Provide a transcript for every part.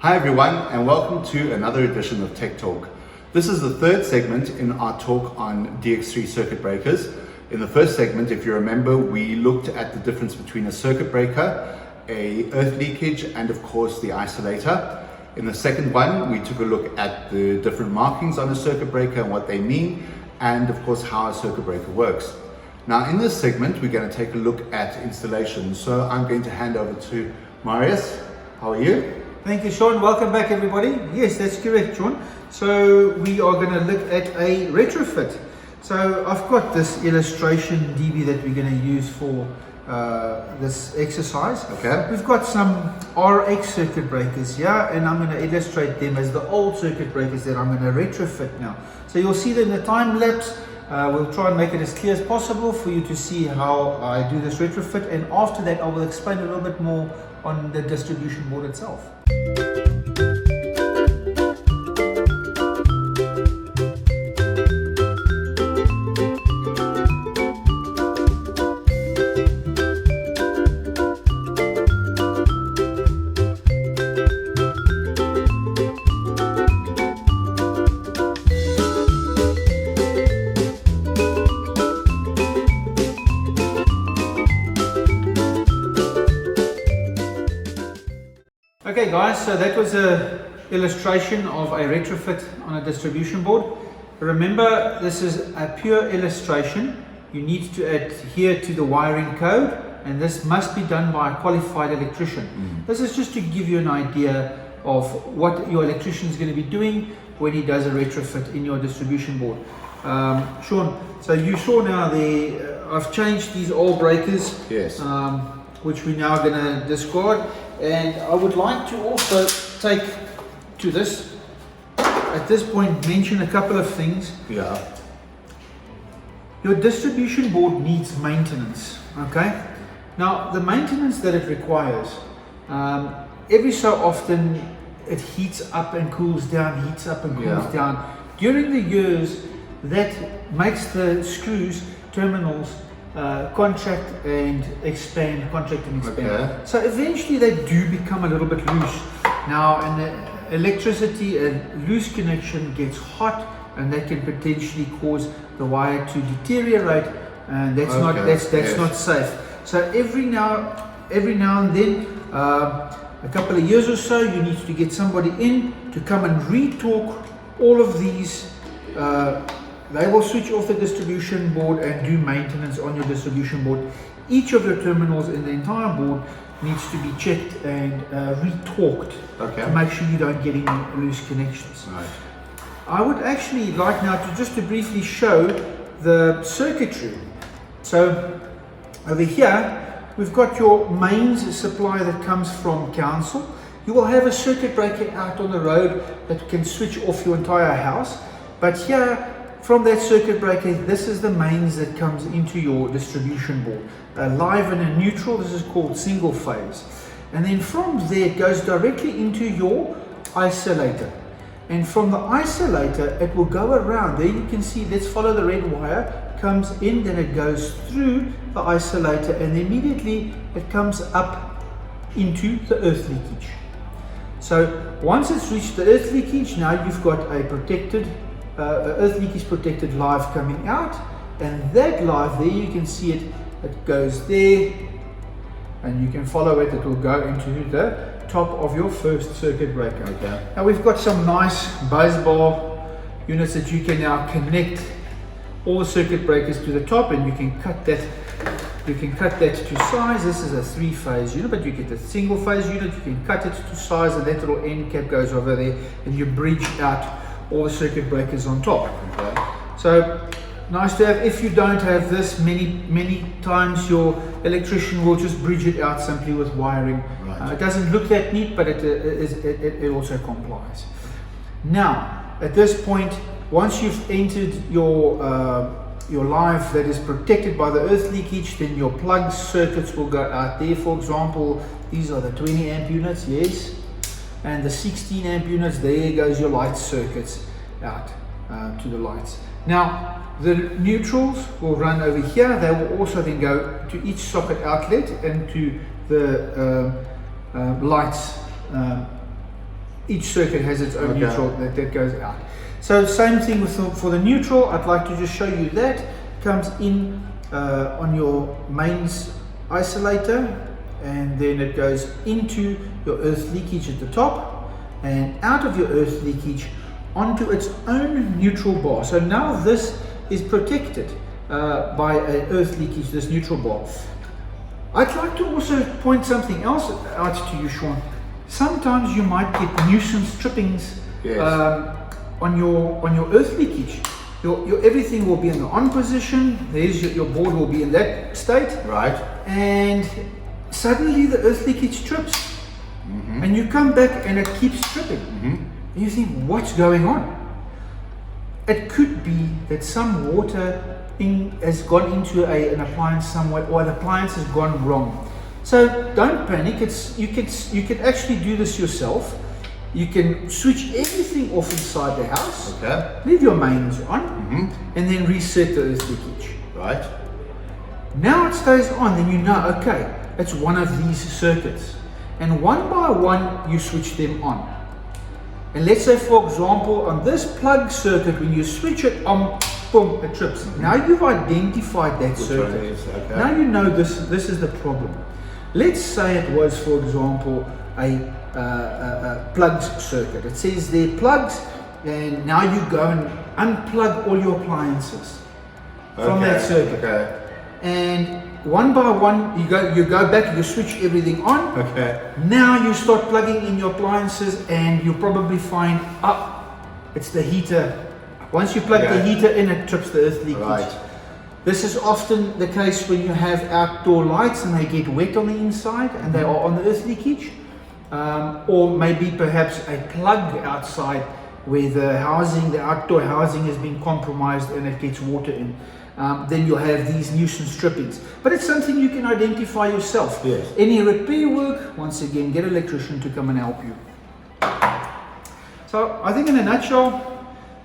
Hi everyone, and welcome to another edition of Tech Talk. This is the third segment in our talk on DX3 Circuit Breakers. In the first segment, if you remember, we looked at the difference between a circuit breaker, a earth leakage, and of course the isolator. In the second one, we took a look at the different markings on a circuit breaker and what they mean, and of course how a circuit breaker works. Now in this segment, we're going to take a look at installation. So I'm going to hand over to Marius. How are you? Thank you, Sean. Welcome back, everybody. Yes, that's correct, Sean. So we are going to look at a retrofit. So I've got this illustration DB that we're going to use for this exercise. Okay. We've got some RX circuit breakers here, and I'm going to illustrate them as the old circuit breakers that I'm going to retrofit now. So you'll see that in the time lapse. We'll try and make it as clear as possible for you to see how I do this retrofit, and after that I will explain a little bit more on the distribution board itself. Okay guys, so that was an illustration of a retrofit on a distribution board. Remember, this is a pure illustration. You need to adhere to the wiring code, and this must be done by a qualified electrician. This is just to give you an idea of what your electrician is going to be doing when he does a retrofit in your distribution board. Sean, so you saw now I've changed these old breakers, Yes. which we're now going to discard. And I would like to also take to this, at this point, mention a couple of things. Yeah. Your distribution board needs maintenance, okay? Now, the maintenance that it requires, every so often it heats up and cools down, heats up and cools down. During the years, that makes the screws, terminals, contract and expand, contract and expand. Okay. So eventually they do become a little bit loose. Now, in the electricity, a loose connection gets hot, and that can potentially cause the wire to deteriorate, and that's not safe. So every now and then, a couple of years or so, you need to get somebody in to come and re-torque all of these. They will switch off the distribution board and do maintenance on your distribution board. Each of your terminals in the entire board needs to be checked and re-torqued to make sure you don't get any loose connections. Right. I would actually like now to briefly show the circuitry. So over here, we've got your mains supply that comes from council. You will have a circuit breaker out on the road that can switch off your entire house. But here, from that circuit breaker, this is the mains that comes into your distribution board. A live and a neutral, this is called single phase. And then from there, it goes directly into your isolator. And from the isolator, it will go around. There you can see, let's follow the red wire, comes in, then it goes through the isolator, and immediately it comes up into the earth leakage. So once it's reached the earth leakage, now you've got a protected earth leakage protected live coming out, and that live there you can see it goes there, and you can follow it. It will go into the top of your first circuit breaker. Okay. Now we've got some nice buzz bar units that you can now connect all the circuit breakers to the top, and you can cut that. You can cut that to size. This is a 3-phase unit, but you get a single phase unit. You can cut it to size, and that little end cap goes over there, and you bridge out all the circuit breakers on top. Okay. So nice to have. If you don't have this, many times your electrician will just bridge it out simply with wiring. Right. It doesn't look that neat, but it also complies. Now at this point, once you've entered your live that is protected by the earth leakage, then your plug circuits will go out there. For example, these are the 20 amp units, yes, and the 16 amp units. There goes your light circuits out to the lights. Now the neutrals will run over here. They will also then go to each socket outlet and to the lights each circuit has its own neutral that goes out. So same thing with for the neutral. I'd like to just show you that comes in on your mains isolator, and then it goes into your earth leakage at the top and out of your earth leakage onto its own neutral bar. So now this is protected by an earth leakage, this neutral bar. I'd like to also point something else out to you, Sean. Sometimes you might get nuisance trippings on your earth leakage. Your everything will be in the on position. There's your board will be in that state. Right. And suddenly the earth leakage trips. And you come back and it keeps tripping. And you think, what's going on? It could be that some water has gone into an appliance somewhere, or an appliance has gone wrong. So don't panic. You can actually do this yourself. You can switch everything off inside the house. Okay. Leave your mains on, and then reset the earth leakage. Right. Now it stays on. Then you know, okay, it's one of these circuits, and one by one you switch them on. And let's say, for example, on this plug circuit, when you switch it on, boom, it trips. Now you've identified that circuit. Okay. Now you know this is the problem. Let's say it was, for example, a plugs circuit. It says there plugs, and now you go and unplug all your appliances from that circuit. Okay. And one by one, you go back, you switch everything on. Okay. Now you start plugging in your appliances, and you'll probably find, it's the heater. Once you plug the heater in, it trips the earth leakage. Right. This is often the case when you have outdoor lights and they get wet on the inside and they are on the earth leakage. Or maybe perhaps a plug outside where the outdoor housing has been compromised and it gets water in. Then you'll have these nuisance trippings. But it's something you can identify yourself. Yes. Any repair work, once again, get an electrician to come and help you. So I think in a nutshell,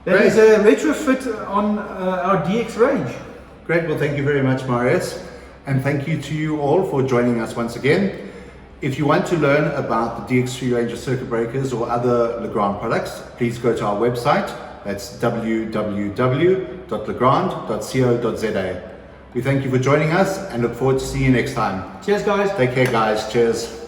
that is a retrofit on our DX range. Great. Well, thank you very much, Marius. And thank you to you all for joining us once again. If you want to learn about the DX3 range of circuit breakers or other Legrand products, please go to our website. That's www.legrand.co.za. We thank you for joining us and look forward to seeing you next time. Cheers, guys. Take care, guys. Cheers.